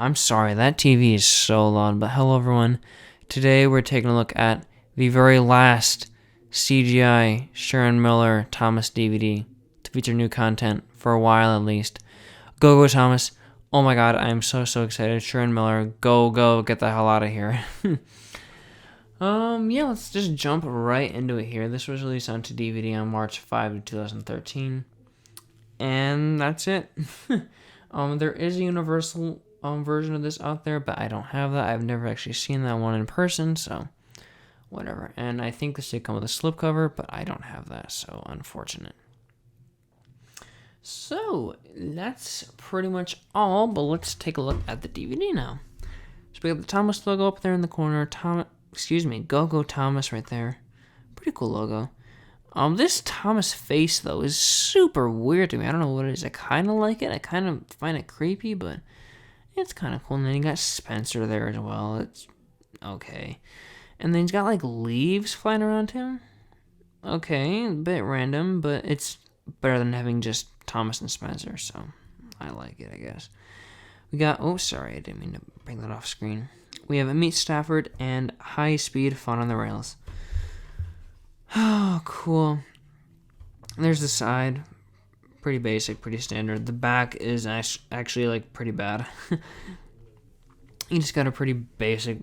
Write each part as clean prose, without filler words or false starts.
I'm sorry, that TV is so loud, but hello everyone. Today we're taking a look at the very last CGI Sharon Miller Thomas DVD to feature new content for a while at least. Go Thomas. Oh my god, I am so excited. Sharon Miller, go, get the hell out of here. Yeah, let's just jump right into it here. This was released onto DVD on March 5, 2013. And that's it. There is a universal version of this out there, but I don't have that. I've never actually seen that one in person, so whatever. And I think this did come with a slipcover, but I don't have that, so unfortunate. So that's pretty much all, but let's take a look at the DVD now. So we got the Thomas logo up there in the corner. Go Thomas right there. Pretty cool logo. This Thomas face, though, is super weird to me. I don't know what it is. I kind of like it. I kind of find it creepy, but it's kind of cool. And then you got Spencer there as well. It's okay. And then he's got, like, leaves flying around him. Okay, a bit random, but it's better than having just Thomas and Spencer, so I like it, I guess. We got, oh, sorry, I didn't mean to bring that off screen. We have Meet Stafford and High Speed Fun on the Rails. Oh, cool. There's the side. Pretty basic, pretty standard. The back is actually, like, pretty bad. You just got a pretty basic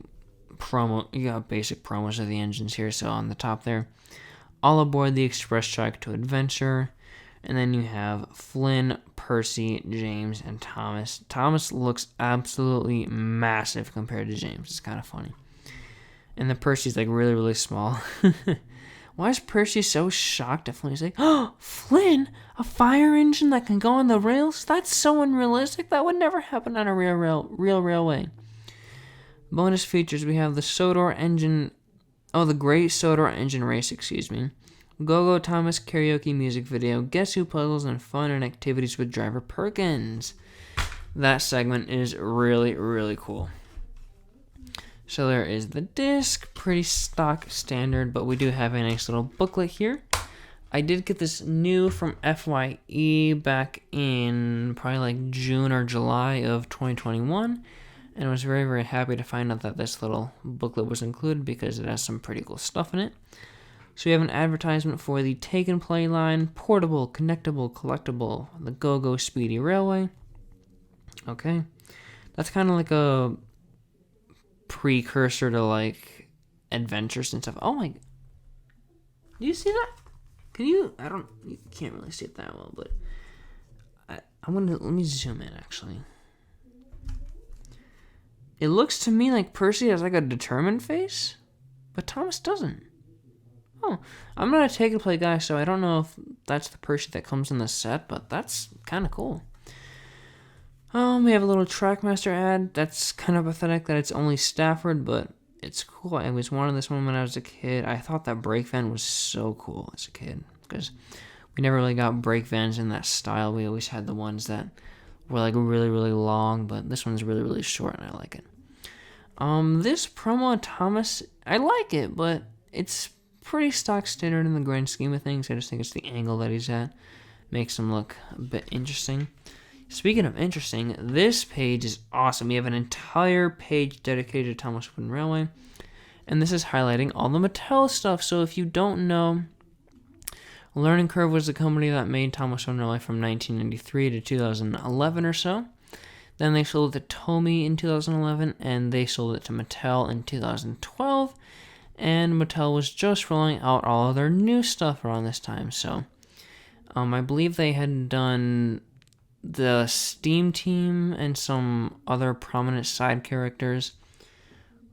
promo. You got basic promos of the engines here. So on the top there, all aboard the Express Track to Adventure. And then you have Flynn, Percy, James, and Thomas. Thomas looks absolutely massive compared to James. It's kind of funny. And then Percy's, like, really small. Why is Percy so shocked at Flynn? He's like, oh, Flynn, a fire engine that can go on the rails? That's so unrealistic. That would never happen on a real railway. Bonus features, we have the the Great Sodor Engine Race, Go Thomas karaoke music video, Guess Who puzzles, and fun and activities with driver Perkins. That segment is really cool. So there is the disc, pretty stock standard, but we do have a nice little booklet here. I did get this new from FYE back in probably like June or July of 2021, and I was very happy to find out that this little booklet was included because it has some pretty cool stuff in it. So we have an advertisement for the Take and Play line, portable, connectable, collectible, the Go Speedy Railway. Okay, that's kind of like a precursor to like adventures and stuff. Oh my, do you see that? You can't really see it that well, but let me zoom in actually. It looks to me like Percy has like a determined face, but Thomas doesn't. Oh, I'm not a take and play guy, so I don't know if that's the Percy that comes in the set, but that's kind of cool. We have a little Trackmaster ad. That's kind of pathetic that it's only Stafford, but it's cool. I always wanted this one when I was a kid. I thought that brake van was so cool as a kid because we never really got brake vans in that style. We always had the ones that were like really long, but this one's really short and I like it. This promo of Thomas, I like it, but it's pretty stock standard in the grand scheme of things. I just think it's the angle that he's at makes him look a bit interesting. Speaking of interesting, this page is awesome. We have an entire page dedicated to Thomas Wooden Railway, and this is highlighting all the Mattel stuff. So if you don't know, Learning Curve was the company that made Thomas Wooden Railway from 1993 to 2011 or so. Then they sold it to Tomy in 2011, and they sold it to Mattel in 2012, and Mattel was just rolling out all of their new stuff around this time. So I believe they had done the Steam Team and some other prominent side characters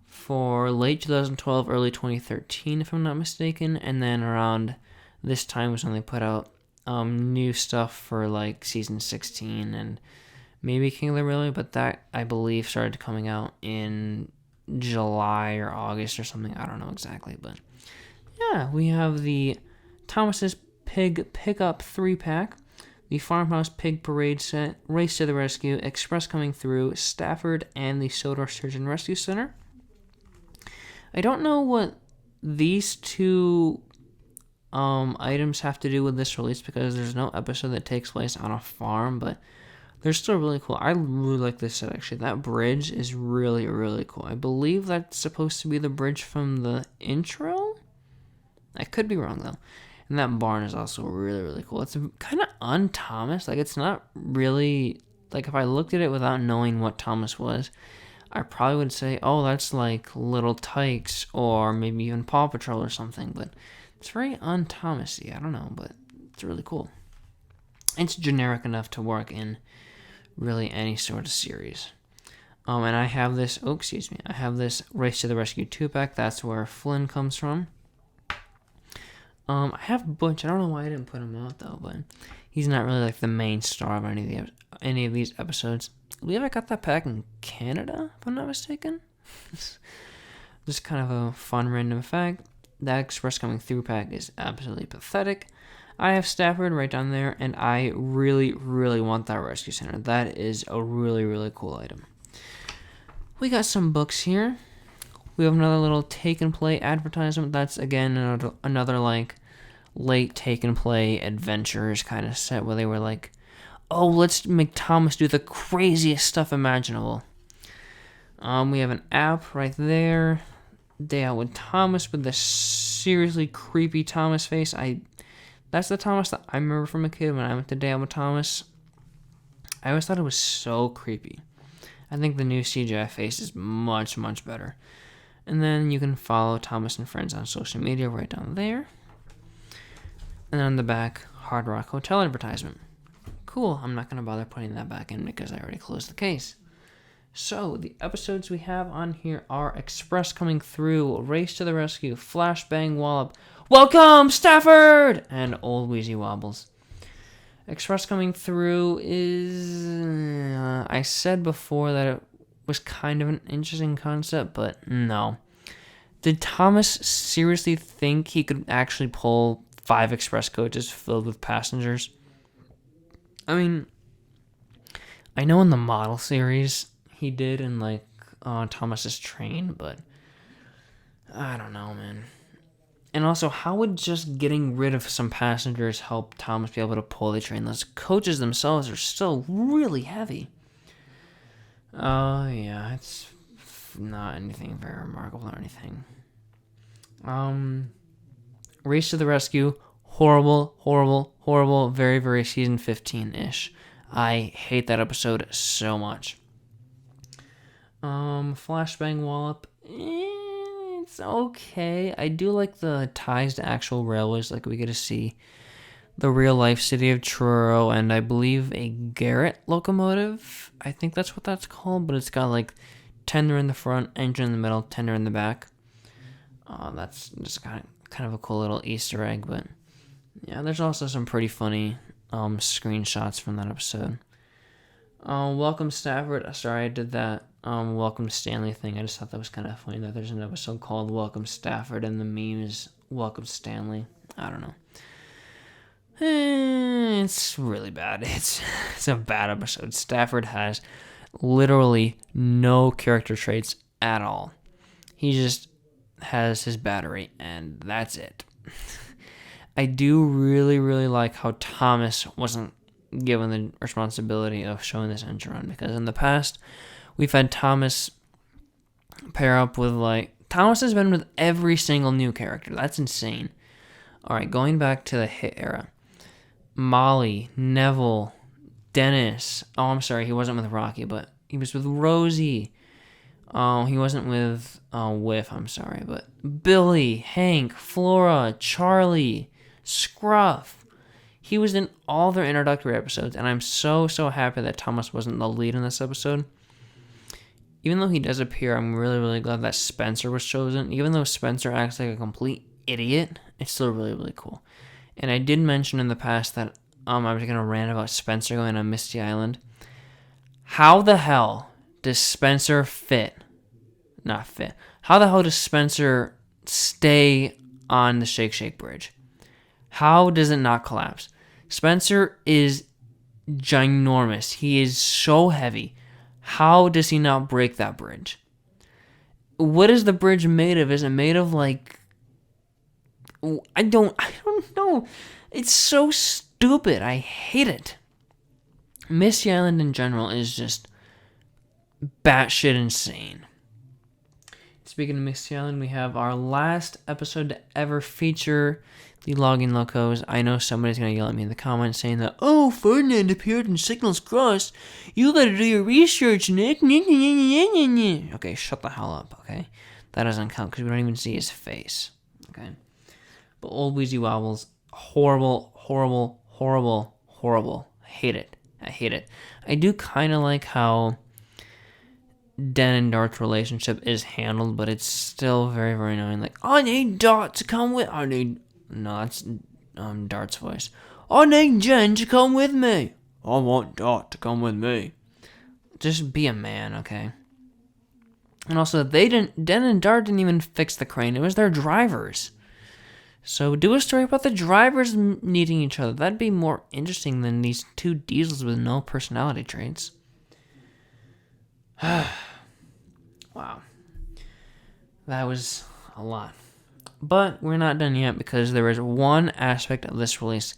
for late 2012, early 2013, if I'm not mistaken. And then around this time was when they put out new stuff for like season 16 and maybe King of the Railway, but that I believe started coming out in July or August or something. I don't know exactly, but yeah, we have the Thomas's Pig Pickup 3-pack. The Farmhouse Pig Parade set, Race to the Rescue, Express Coming Through, Stafford, and the Sodor Surgeon Rescue Center. I don't know what these two items have to do with this release because there's no episode that takes place on a farm, but They're still really cool. I really like this set, actually. That bridge is really, really cool. I believe that's supposed to be the bridge from the intro? I could be wrong, though. And that barn is also really, really cool. It's kind of un-Thomas. Like, it's not really... Like, if I looked at it without knowing what Thomas was, I probably would say, oh, that's like Little Tykes or maybe even Paw Patrol or something. But it's very un-Thomas-y. I don't know, but it's really cool. It's generic enough to work in really any sort of series. And I have this, I have this Race to the Rescue 2-pack. That's where Flynn comes from. I have Butch. I don't know why I didn't put him out, though, but he's not really like the main star of any of these episodes. I believe I got that pack in Canada, if I'm not mistaken. Just kind of a fun random fact. That Express Coming Through pack is absolutely pathetic. I have Stafford right down there, and I really, really want that Rescue Center. That is a really, really cool item. We got some books here. We have another little Take and Play advertisement. That's, again, another like, late Take and Play adventures kind of set where they were like, oh, let's make Thomas do the craziest stuff imaginable. We have an app right there. Day Out with Thomas with the seriously creepy Thomas face. That's the Thomas that I remember from a kid when I went to Day Out with Thomas. I always thought it was so creepy. I think the new CGI face is much, much better. And then you can follow Thomas and Friends on social media right down there. And then on the back, Hard Rock Hotel advertisement. Cool, I'm not going to bother putting that back in because I already closed the case. So, the episodes we have on here are Express Coming Through, Race to the Rescue, Flashbang Wallop, Welcome, Stafford! And Old Wheezy Wobbles. Express Coming Through is... I said before that it was kind of an interesting concept, but no. Did Thomas seriously think he could actually pull 5 express coaches filled with passengers? I mean, I know in the model series he did in, like, Thomas's Train, but I don't know, man. And also, how would just getting rid of some passengers help Thomas be able to pull the train? Those coaches themselves are still really heavy. Yeah, it's not anything very remarkable or anything. Race to the Rescue, horrible, horrible, horrible, very, very season 15-ish. I hate that episode so much. Flashbang Wallop, it's okay. I do like the ties to actual railways, like we get to see the real-life city of Truro, and I believe a Garrett locomotive. I think that's what that's called, but it's got like tender in the front, engine in the middle, tender in the back. That's just kind of a cool little Easter egg, but yeah, there's also some pretty funny screenshots from that episode. Welcome Stafford. Sorry, I did that Welcome Stanley thing. I just thought that was kind of funny that there's an episode called Welcome Stafford and the meme is Welcome Stanley. I don't know. It's really bad. It's a bad episode. Stafford has literally no character traits at all. He just has his battery, and that's it. I do really, really like how Thomas wasn't given the responsibility of showing this engine run, because in the past, we've had Thomas pair up with, like, Thomas has been with every single new character. That's insane. Alright, going back to the hit era. Molly, Neville, Dennis. Oh, I'm sorry, he wasn't with Rocky, but he was with Rosie. He wasn't with Whiff, I'm sorry, but Billy, Hank, Flora, Charlie, Scruff. He was in all their introductory episodes, and I'm so happy that Thomas wasn't the lead in this episode. Even though he does appear, I'm really, really glad that Spencer was chosen. Even though Spencer acts like a complete idiot, it's still really, really cool. And I did mention in the past that I was going to rant about Spencer going on Misty Island. How the hell does Spencer How the hell does Spencer stay on the Shake Shake Bridge? How does it not collapse? Spencer is ginormous. He is so heavy. How does he not break that bridge? What is the bridge made of? Is it made of, like... I don't know. It's so stupid. I hate it. Misty Island in general is just batshit insane. Speaking of Misty Island, we have our last episode to ever feature the Logging Locos. I know somebody's going to yell at me in the comments saying that, oh, Ferdinand appeared in Signals Crossed. You got to do your research, Nick. Okay, shut the hell up, okay? That doesn't count because we don't even see his face, okay? But Old Wheezy Wobbles, horrible, horrible, horrible, horrible. I hate it. I do kind of like how Den and Dart's relationship is handled, but it's still very, very annoying. Like, I need Dart to come with. No, that's Dart's voice. I need Jen to come with me. I want Dart to come with me. Just be a man, okay? And also, Den and Dart didn't even fix the crane. It was their drivers. So do a story about the drivers needing each other. That'd be more interesting than these two diesels with no personality traits. Wow. That was a lot. But we're not done yet because there is one aspect of this release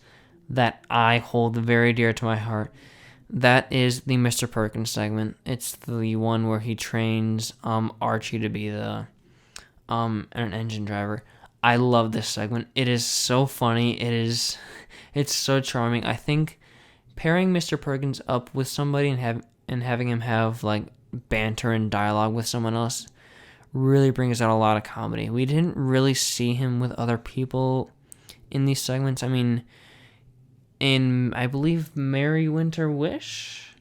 that I hold very dear to my heart. That is the Mr. Perkins segment. It's the one where he trains Archie to be an engine driver. I love this segment. It is so funny. It's so charming. I think pairing Mr. Perkins up with somebody and having him have like banter and dialogue with someone else really brings out a lot of comedy. We didn't really see him with other people in these segments. I mean, in I believe Merry Winter Wish,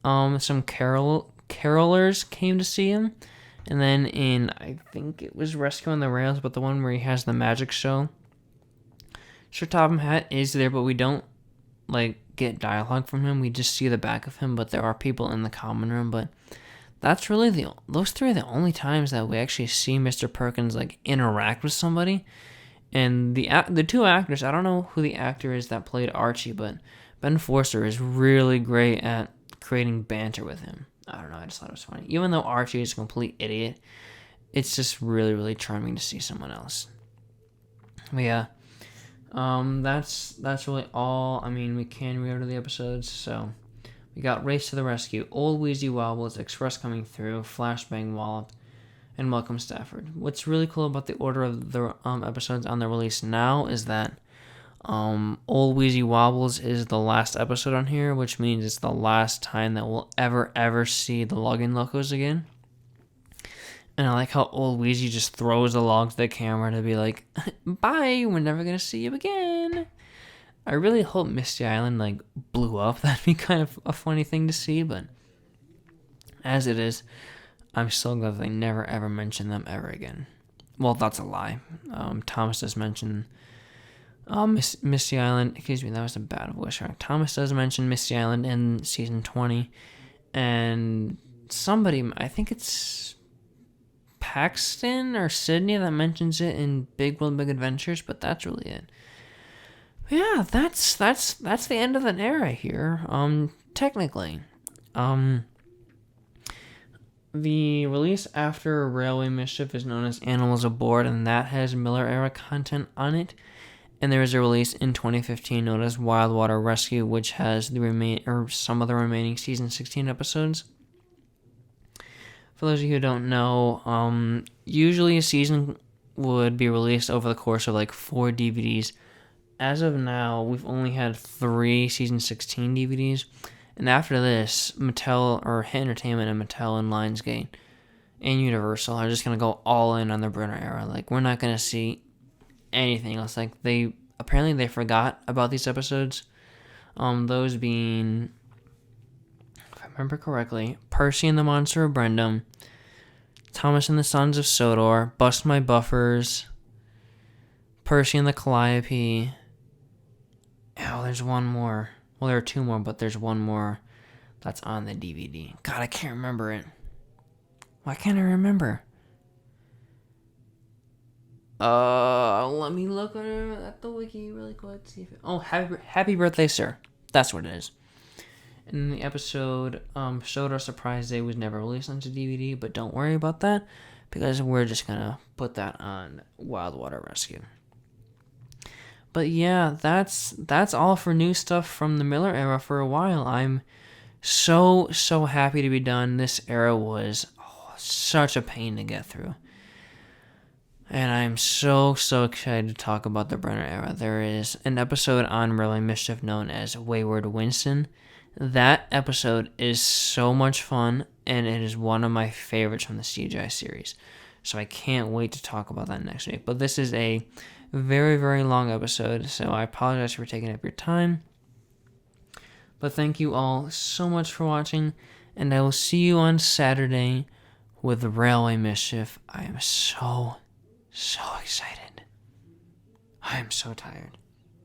some carolers came to see him, and then in I think it was Rescue on the Rails, but the one where he has the magic show, Sir Topham Hatt is there, but we don't like get dialogue from him. We just see the back of him, but there are people in the common room. But that's really those three are the only times that we actually see Mr. Perkins like interact with somebody. And the two actors, I don't know who the actor is that played Archie, but Ben Forster is really great at creating banter with him. I don't know, I just thought it was funny. Even though Archie is a complete idiot, it's just really, really charming to see someone else. But yeah, that's really all. I mean, we can re-order the episodes, so we got Race to the Rescue, Old Wheezy Wobbles, Express Coming Through, Flashbang Wallop, and Welcome Stafford. What's really cool about the order of the episodes on the release now is that Old Wheezy Wobbles is the last episode on here, which means it's the last time that we'll ever see the Logging Locos again. And I like how Old Wheezy just throws the log to the camera to be like, bye, we're never going to see you again. I really hope Misty Island like blew up. That'd be kind of a funny thing to see, but as it is, I'm so glad they never ever mention them ever again. Well, that's a lie. Thomas does mention Misty Island. Excuse me, that was a bad voice. Thomas does mention Misty Island in season 20, and somebody, I think it's Paxton or Sydney, that mentions it in Big World Big Adventures, but that's really it. But yeah, that's the end of an era here. Technically, the release after Railway Mischief is known as Animals Aboard, and that has Miller era content on it. And there is a release in 2015 known as Wild Water Rescue, which has some of the remaining season 16 episodes. For those of you who don't know, usually a season would be released over the course of like 4 DVDs. As of now, we've only had 3 season 16 DVDs. And after this, Mattel, or Hit Entertainment and Mattel and Lionsgate and Universal are just going to go all in on the Brenner era. Like, we're not going to see anything else. Like, they forgot about these episodes. Those being, if I remember correctly, Percy and the Monster of Brendam, Thomas and the Sons of Sodor, Bust My Buffers, Percy and the Calliope. Oh, there's one more. Well, there are 2 more, but there's one more that's on the DVD. God, I can't remember it. Why can't I remember? Let me look at the wiki really quick. See if Happy Birthday, Sir. That's what it is. And the episode, Sodor Surprise Day was never released onto DVD, but don't worry about that, because we're just gonna put that on Wild Water Rescue. But yeah, that's all for new stuff from the Miller era for a while. I'm so happy to be done. This era was such a pain to get through. And I'm so excited to talk about the Brenner era. There is an episode on Really Mischief known as Wayward Winston. That episode is so much fun, and it is one of my favorites from the CGI series. So I can't wait to talk about that next week. But this is a very long episode, so I apologize for taking up your time. But thank you all so much for watching, and I will see you on Saturday with Railway Mischief. I am so excited. I am so tired.